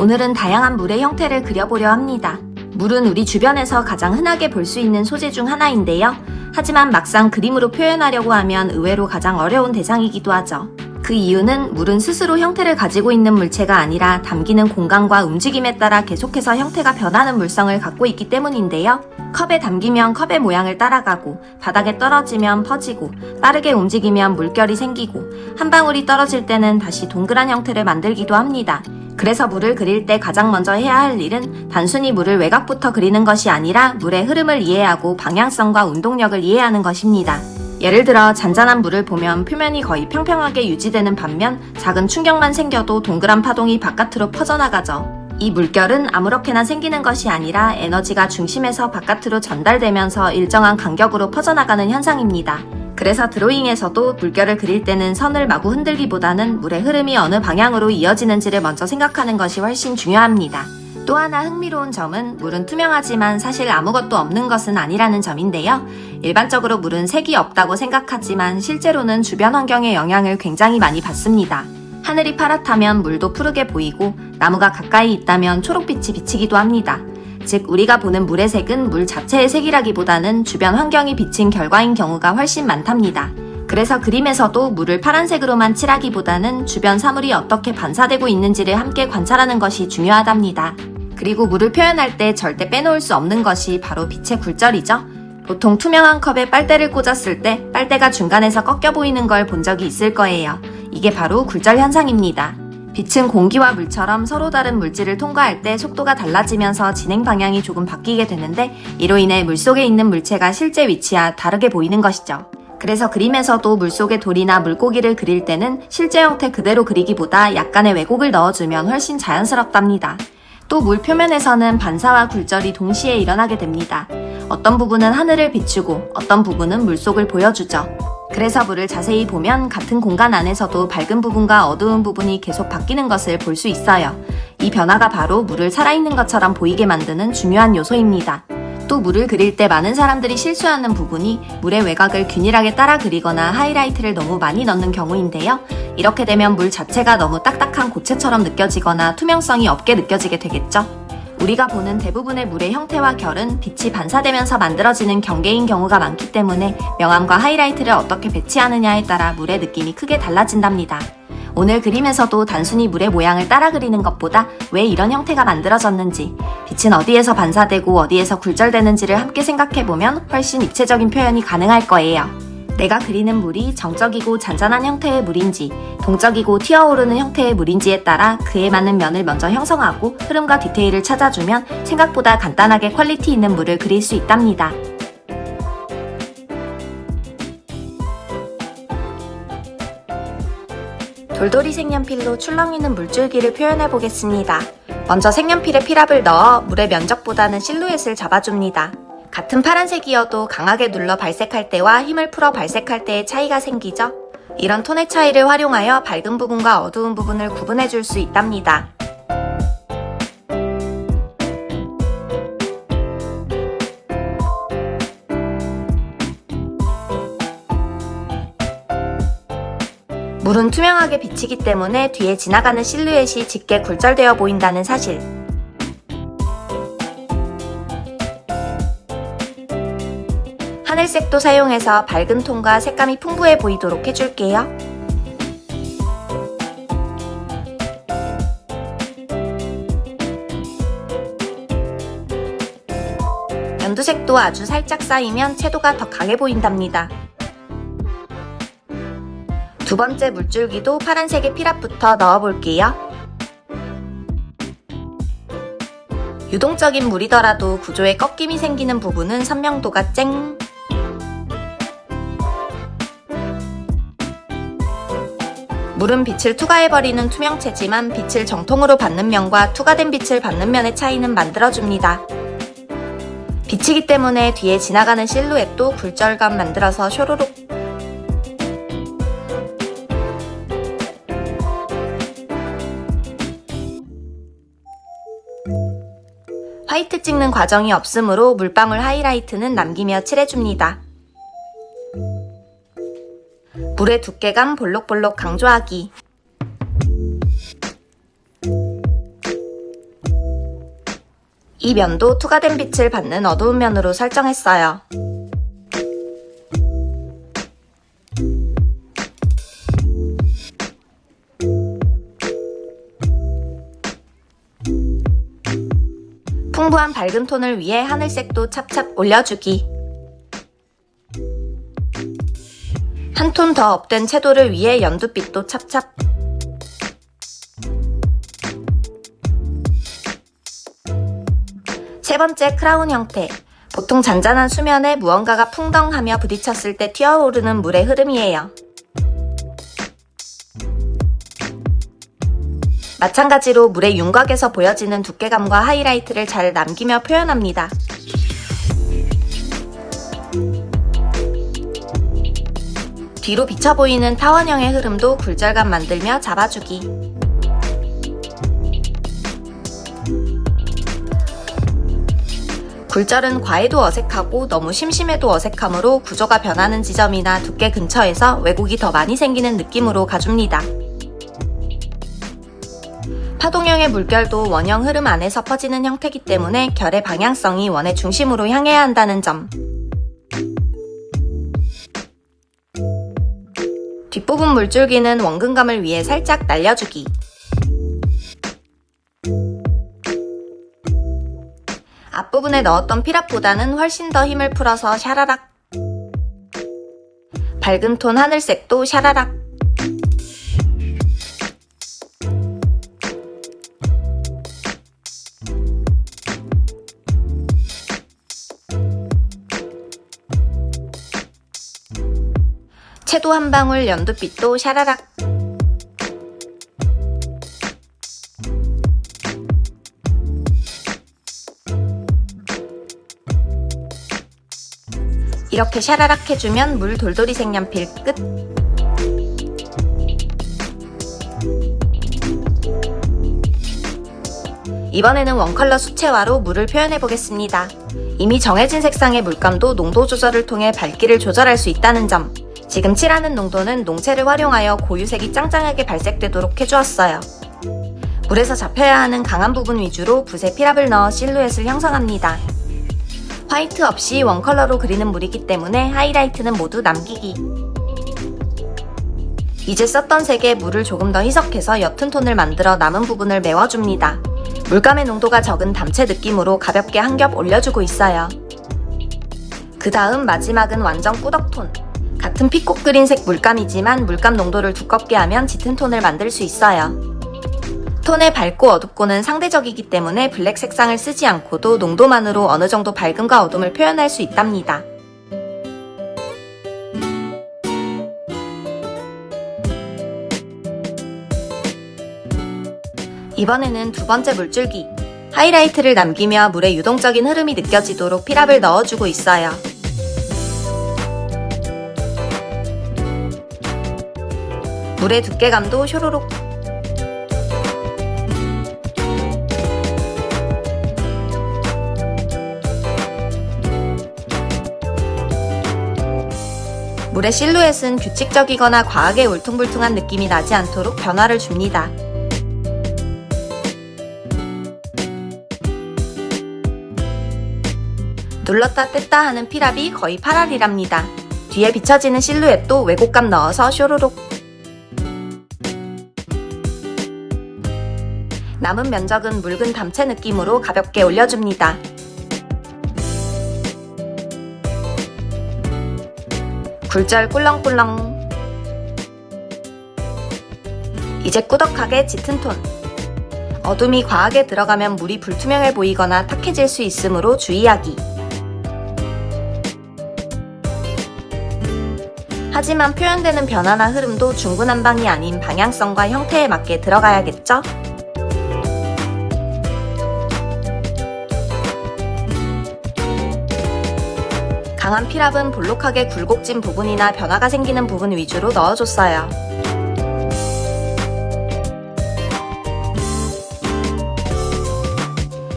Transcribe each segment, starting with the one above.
오늘은 다양한 물의 형태를 그려보려 합니다. 물은 우리 주변에서 가장 흔하게 볼 수 있는 소재 중 하나인데요. 하지만 막상 그림으로 표현하려고 하면 의외로 가장 어려운 대상이기도 하죠. 그 이유는 물은 스스로 형태를 가지고 있는 물체가 아니라 담기는 공간과 움직임에 따라 계속해서 형태가 변하는 물성을 갖고 있기 때문인데요. 컵에 담기면 컵의 모양을 따라가고, 바닥에 떨어지면 퍼지고, 빠르게 움직이면 물결이 생기고, 한 방울이 떨어질 때는 다시 동그란 형태를 만들기도 합니다. 그래서 물을 그릴 때 가장 먼저 해야 할 일은 단순히 물을 외곽부터 그리는 것이 아니라 물의 흐름을 이해하고 방향성과 운동력을 이해하는 것입니다. 예를 들어 잔잔한 물을 보면 표면이 거의 평평하게 유지되는 반면 작은 충격만 생겨도 동그란 파동이 바깥으로 퍼져나가죠. 이 물결은 아무렇게나 생기는 것이 아니라 에너지가 중심에서 바깥으로 전달되면서 일정한 간격으로 퍼져나가는 현상입니다. 그래서 드로잉에서도 물결을 그릴 때는 선을 마구 흔들기보다는 물의 흐름이 어느 방향으로 이어지는지를 먼저 생각하는 것이 훨씬 중요합니다. 또 하나 흥미로운 점은 물은 투명하지만 사실 아무것도 없는 것은 아니라는 점인데요. 일반적으로 물은 색이 없다고 생각하지만 실제로는 주변 환경의 영향을 굉장히 많이 받습니다. 하늘이 파랗다면 물도 푸르게 보이고 나무가 가까이 있다면 초록빛이 비치기도 합니다. 즉 우리가 보는 물의 색은 물 자체의 색이라기보다는 주변 환경이 비친 결과인 경우가 훨씬 많답니다. 그래서 그림에서도 물을 파란색으로만 칠하기보다는 주변 사물이 어떻게 반사되고 있는지를 함께 관찰하는 것이 중요하답니다. 그리고 물을 표현할 때 절대 빼놓을 수 없는 것이 바로 빛의 굴절이죠. 보통 투명한 컵에 빨대를 꽂았을 때 빨대가 중간에서 꺾여 보이는 걸 본 적이 있을 거예요. 이게 바로 굴절 현상입니다. 빛은 공기와 물처럼 서로 다른 물질을 통과할 때 속도가 달라지면서 진행 방향이 조금 바뀌게 되는데 이로 인해 물속에 있는 물체가 실제 위치와 다르게 보이는 것이죠. 그래서 그림에서도 물속의 돌이나 물고기를 그릴 때는 실제 형태 그대로 그리기보다 약간의 왜곡을 넣어주면 훨씬 자연스럽답니다. 또 물 표면에서는 반사와 굴절이 동시에 일어나게 됩니다. 어떤 부분은 하늘을 비추고 어떤 부분은 물속을 보여주죠. 그래서 물을 자세히 보면 같은 공간 안에서도 밝은 부분과 어두운 부분이 계속 바뀌는 것을 볼 수 있어요. 이 변화가 바로 물을 살아있는 것처럼 보이게 만드는 중요한 요소입니다. 또 물을 그릴 때 많은 사람들이 실수하는 부분이 물의 외곽을 균일하게 따라 그리거나 하이라이트를 너무 많이 넣는 경우인데요. 이렇게 되면 물 자체가 너무 딱딱한 고체처럼 느껴지거나 투명성이 없게 느껴지게 되겠죠. 우리가 보는 대부분의 물의 형태와 결은 빛이 반사되면서 만들어지는 경계인 경우가 많기 때문에 명암과 하이라이트를 어떻게 배치하느냐에 따라 물의 느낌이 크게 달라진답니다. 오늘 그림에서도 단순히 물의 모양을 따라 그리는 것보다 왜 이런 형태가 만들어졌는지, 빛은 어디에서 반사되고 어디에서 굴절되는지를 함께 생각해보면 훨씬 입체적인 표현이 가능할 거예요. 내가 그리는 물이 정적이고 잔잔한 형태의 물인지, 동적이고 튀어오르는 형태의 물인지에 따라 그에 맞는 면을 먼저 형성하고 흐름과 디테일을 찾아주면 생각보다 간단하게 퀄리티 있는 물을 그릴 수 있답니다. 돌돌이 색연필로 출렁이는 물줄기를 표현해 보겠습니다. 먼저 색연필에 필압을 넣어 물의 면적보다는 실루엣을 잡아줍니다. 같은 파란색이어도 강하게 눌러 발색할 때와 힘을 풀어 발색할 때의 차이가 생기죠. 이런 톤의 차이를 활용하여 밝은 부분과 어두운 부분을 구분해 줄 수 있답니다. 물은 투명하게 비치기 때문에 뒤에 지나가는 실루엣이 짙게 굴절되어 보인다는 사실. 하늘색도 사용해서 밝은 톤과 색감이 풍부해 보이도록 해줄게요. 연두색도 아주 살짝 쌓이면 채도가 더 강해 보인답니다. 두 번째 물줄기도 파란색의 필압부터 넣어볼게요. 유동적인 물이더라도 구조에 꺾임이 생기는 부분은 선명도가 쨍! 물은 빛을 투과해버리는 투명체지만 빛을 정통으로 받는 면과 투과된 빛을 받는 면의 차이는 만들어줍니다. 빛이기 때문에 뒤에 지나가는 실루엣도 굴절감 만들어서 쇼로록. 화이트 찍는 과정이 없으므로 물방울 하이라이트는 남기며 칠해줍니다. 물의 두께감 볼록볼록 강조하기. 이 면도 투과된 빛을 받는 어두운 면으로 설정했어요. 풍부한 밝은 톤을 위해 하늘색도 찹찹 올려주기. 한 톤 더 업된 채도를 위해 연두빛도 찹찹. 세 번째 크라운 형태. 보통 잔잔한 수면에 무언가가 풍덩하며 부딪혔을 때 튀어오르는 물의 흐름이에요. 마찬가지로 물의 윤곽에서 보여지는 두께감과 하이라이트를 잘 남기며 표현합니다. 뒤로 비쳐 보이는 타원형의 흐름도 굴절감 만들며 잡아주기. 굴절은 과해도 어색하고 너무 심심해도 어색하므로 구조가 변하는 지점이나 두께 근처에서 왜곡이 더 많이 생기는 느낌으로 가줍니다. 파동형의 물결도 원형 흐름 안에서 퍼지는 형태이기 때문에 결의 방향성이 원의 중심으로 향해야 한다는 점. 뒷부분 물줄기는 원근감을 위해 살짝 날려주기. 앞부분에 넣었던 피랍보다는 훨씬 더 힘을 풀어서 샤라락. 밝은 톤 하늘색도 샤라락. 채도 한 방울 연두빛도 샤라락. 이렇게 샤라락 해주면 물 돌돌이 색연필 끝. 이번에는 원컬러 수채화로 물을 표현해보겠습니다. 이미 정해진 색상의 물감도 농도 조절을 통해 밝기를 조절할 수 있다는 점. 지금 칠하는 농도는 농채를 활용하여 고유색이 짱짱하게 발색되도록 해주었어요. 물에서 잡혀야 하는 강한 부분 위주로 붓에 피랍을 넣어 실루엣을 형성합니다. 화이트 없이 원컬러로 그리는 물이기 때문에 하이라이트는 모두 남기기. 이제 썼던 색에 물을 조금 더 희석해서 옅은 톤을 만들어 남은 부분을 메워줍니다. 물감의 농도가 적은 담채 느낌으로 가볍게 한 겹 올려주고 있어요. 그 다음 마지막은 완전 꾸덕톤. 같은 피꽃 그린색 물감이지만 물감 농도를 두껍게 하면 짙은 톤을 만들 수 있어요. 톤의 밝고 어둡고는 상대적이기 때문에 블랙 색상을 쓰지 않고도 농도만으로 어느 정도 밝음과 어둠을 표현할 수 있답니다. 이번에는 두 번째 물줄기. 하이라이트를 남기며 물의 유동적인 흐름이 느껴지도록 피랍을 넣어주고 있어요. 물의 두께감도 쇼로록. 물의 실루엣은 규칙적이거나 과하게 울퉁불퉁한 느낌이 나지 않도록 변화를 줍니다. 눌렀다 뗐다 하는 피랍이 거의 파랄이랍니다. 뒤에 비춰지는 실루엣도 왜곡감 넣어서 쇼로록. 남은 면적은 묽은 담채 느낌으로 가볍게 올려줍니다. 굴절 꿀렁꿀렁. 이제 꾸덕하게 짙은 톤. 어둠이 과하게 들어가면 물이 불투명해 보이거나 탁해질 수 있으므로 주의하기. 하지만 표현되는 변화나 흐름도 중구난방이 아닌 방향성과 형태에 맞게 들어가야겠죠? 강한 피랍은 볼록하게 굴곡진 부분이나 변화가 생기는 부분 위주로 넣어줬어요.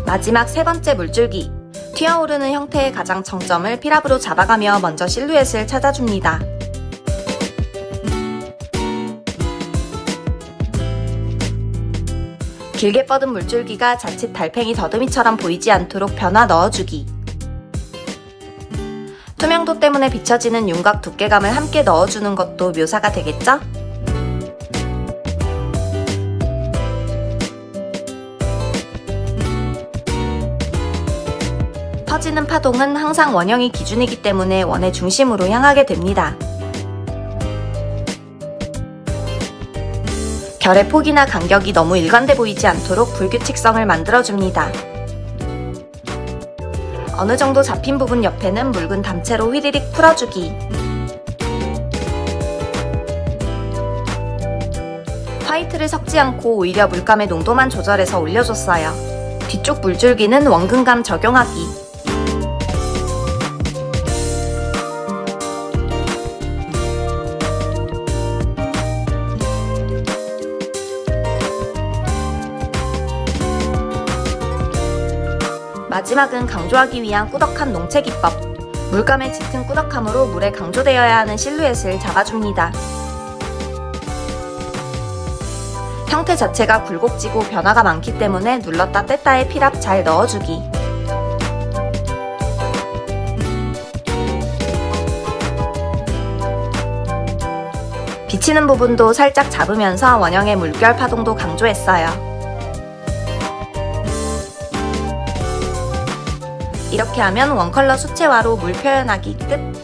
마지막 세 번째 물줄기. 튀어오르는 형태의 가장 정점을 피랍으로 잡아가며 먼저 실루엣을 찾아줍니다. 길게 뻗은 물줄기가 자칫 달팽이 더듬이처럼 보이지 않도록 변화 넣어주기. 투명도 때문에 비춰지는 윤곽 두께감을 함께 넣어주는 것도 묘사가 되겠죠? 퍼지는 파동은 항상 원형이 기준이기 때문에 원의 중심으로 향하게 됩니다. 결의 폭이나 간격이 너무 일관돼 보이지 않도록 불규칙성을 만들어줍니다. 어느 정도 잡힌 부분 옆에는 묽은 담채로 휘리릭 풀어주기. 화이트를 섞지 않고 오히려 물감의 농도만 조절해서 올려줬어요. 뒤쪽 물줄기는 원근감 적용하기. 마지막은 강조하기 위한 꾸덕한 농체 기법. 물감의 짙은 꾸덕함으로 물에 강조되어야 하는 실루엣을 잡아줍니다. 형태 자체가 굴곡지고 변화가 많기 때문에 눌렀다 뗐다의 필압 잘 넣어주기. 비치는 부분도 살짝 잡으면서 원형의 물결 파동도 강조했어요. 이렇게 하면 원컬러 수채화로 물 표현하기 끝!